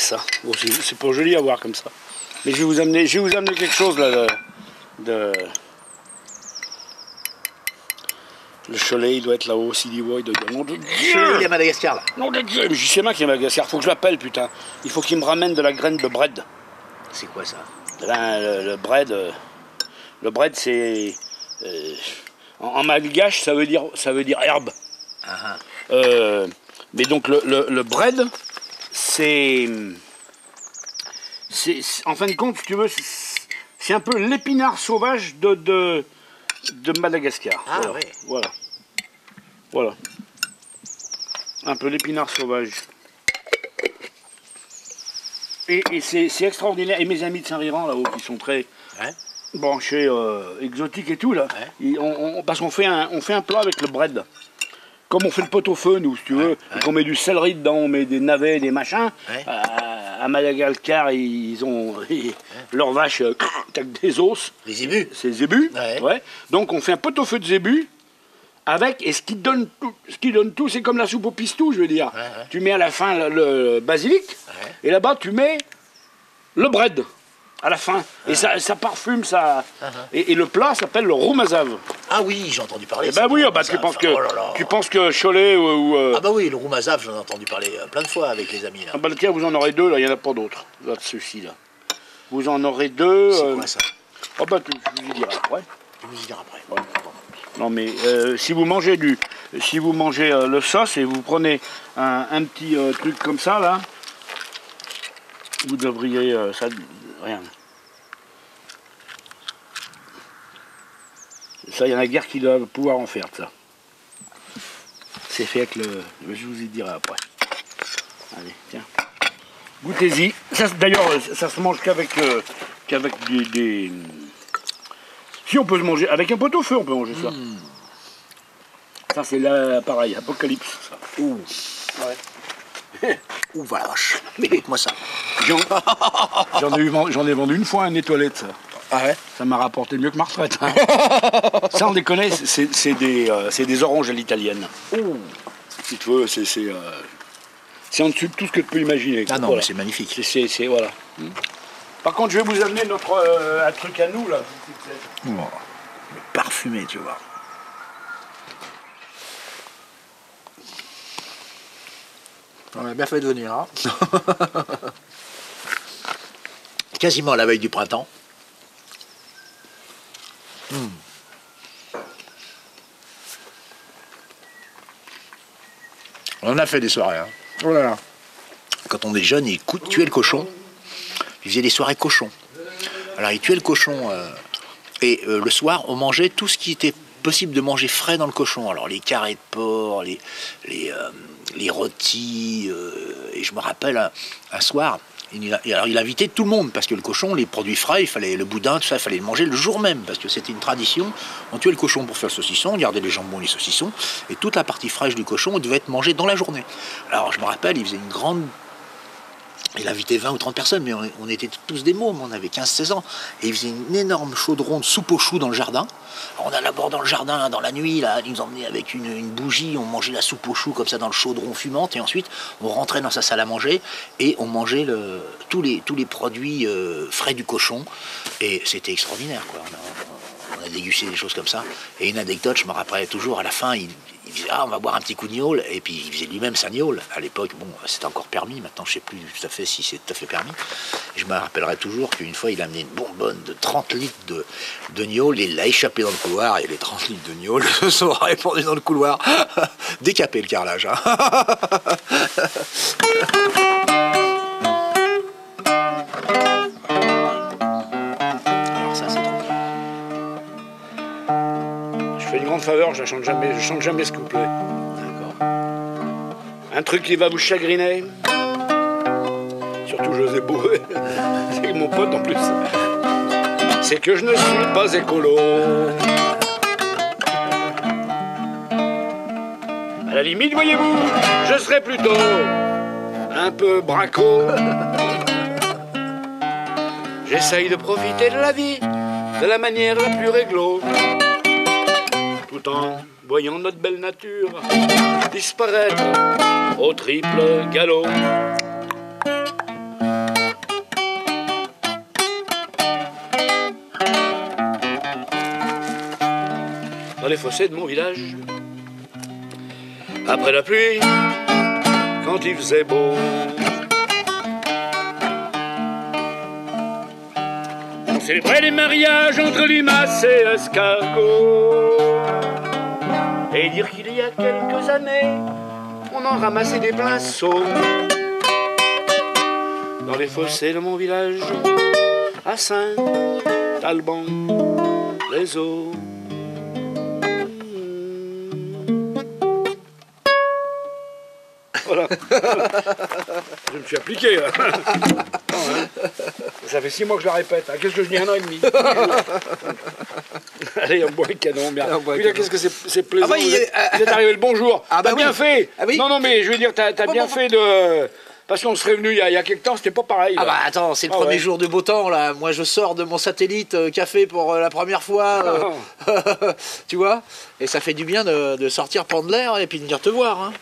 ça. Bon, c'est pas joli à voir comme ça. Mais je vais vous amener quelque chose là de... Le Cholet, il doit être là-haut aussi, il doit dire nom de Dieu. Il est à Madagascar là. Nom de Dieu, mais je sais bien qu'il y a Madagascar, faut que je l'appelle putain. Il faut qu'il me ramène de la graine de bread. C'est quoi ça? Le bread c'est... en malgache ça veut dire herbe. Mais donc le bread, c'est en fin de compte, si tu veux, c'est un peu l'épinard sauvage de Madagascar. Ah voilà. ouais. Voilà. Un peu l'épinard sauvage. Et c'est extraordinaire. Et mes amis de Saint-Riran là-haut qui sont très branchés, exotiques et tout là. Parce qu'on fait un plat avec le bread. Comme on fait le pot-au-feu, nous, si tu veux, et qu'on met du céleri dedans, on met des navets, des machins. À Madagascar, ils ont leurs vaches avec des os. Les zébus. C'est les zébus. Ouais. Donc on fait un pot-au-feu de zébus avec, et ce qui donne tout, c'est comme la soupe au pistou, je veux dire. Tu mets à la fin le basilic, et là-bas tu mets le bread. À la fin. Et ça parfume, ça. Et le plat s'appelle le roumazav. Ah oui, j'ai entendu parler. Eh ben oui, bah, tu penses que Cholet ou Ah bah oui, le roumazav, j'en ai entendu parler plein de fois avec les amis là. Ah bah tiens, vous en aurez deux, là, il n'y en a pas d'autres. Là, de ceux-ci, là. Vous en aurez deux. C'est quoi ça? Oh bah je vous dirai après. Tu nous y diras après. Ouais. Non mais si vous mangez le sauce et vous prenez un petit truc comme ça, là, vous devriez... ça, rien. Ça, il y en a guère qui doivent pouvoir en faire, ça. C'est fait avec le... Je vous y dirai après. Allez, tiens. Goûtez-y. D'ailleurs, ça se mange qu'avec des... Si, on peut se manger... Avec un pot-au-feu, on peut manger ça. Ça, c'est là, pareil, apocalypse, ça. Ouh. Ouais. Ouh, vache. Mais moi ça. J'en ai vendu une fois un étoilette, ça. Ah ouais? Ça m'a rapporté mieux que ma retraite. Hein. Ça, on déconne, c'est des oranges à l'italienne. Ouh. Si tu veux, c'est en dessus de tout ce que tu peux imaginer. Ah non, voilà. c'est magnifique. Voilà. Par contre, je vais vous amener un truc à nous, là. Oh, parfumé, tu vois. On a bien fait de venir. Hein. Quasiment à la veille du printemps. On a fait des soirées. Hein. Oh là là. Quand on est jeune, ils tuaient le cochon. Ils faisaient des soirées cochons. Alors ils tuaient le cochon et le soir, on mangeait tout ce qui était possible de manger frais dans le cochon. Alors les carrés de porc, les rôtis. Et je me rappelle un soir, il invitait tout le monde parce que le cochon, les produits frais, le boudin, tout ça, il fallait le manger le jour même parce que c'était une tradition. On tuait le cochon pour faire le saucisson, on gardait les jambons, les saucissons, et toute la partie fraîche du cochon devait être mangée dans la journée. Alors je me rappelle, il faisait une grande... Il invitait 20 ou 30 personnes, mais on était tous des mômes, on avait 15-16 ans. Et il faisait une énorme chaudron de soupe aux choux dans le jardin. Alors on allait d'abord dans le jardin, dans la nuit, là, il nous emmenait avec une bougie, on mangeait la soupe aux choux comme ça dans le chaudron fumante, et ensuite on rentrait dans sa salle à manger, et on mangeait tous les produits frais du cochon. Et c'était extraordinaire, quoi. On a dégusté des choses comme ça. Et une anecdote, je me rappellerai toujours, à la fin, il disait « Ah, on va boire un petit coup de gnôle ». Et puis il faisait lui-même sa gnôle. À l'époque, bon, c'était encore permis. Maintenant, je ne sais plus tout à fait si c'est tout à fait permis. Et je me rappellerai toujours qu'une fois, il a amené une bonbonne de 30 litres de gnôle. Et il l'a échappé dans le couloir. Et les 30 litres de gnôle se sont répandus dans le couloir. Décapé le carrelage. Hein. Faveur, je chante jamais ce couplet. D'accord. Un truc qui va vous chagriner. Surtout José Bové, c'est mon pote en plus. C'est que je ne suis pas écolo. À la limite, voyez-vous, je serais plutôt un peu braco. J'essaye de profiter de la vie de la manière la plus réglo. Tout en voyant notre belle nature disparaître au triple galop. dans les fossés de mon village. Après la pluie, quand il faisait beau, on célébrait les mariages entre limaces et escargots. Et dire qu'il y a quelques années, on en ramassait des pinceaux dans les fossés de mon village, à Saint-Alban, les eaux. Voilà. Je me suis appliqué. Là. Ça fait 6 mois que je la répète. Qu'est-ce que je dis, 1 an et demi. Allez, on boit un canon, bien. Puis là, qu'est-ce que c'est plaisant. Ah bah, vous êtes arrivé le bonjour. Ah bah, t'as bien fait. Ah oui. Non, mais je veux dire, t'as bien fait de... Parce qu'on serait venu il y a quelques temps, c'était pas pareil. Là. Ah bah attends, c'est le premier jour de beau temps là. Moi je sors de mon satellite café pour la première fois. Tu vois. Et ça fait du bien de sortir prendre l'air et puis de venir te voir. Hein.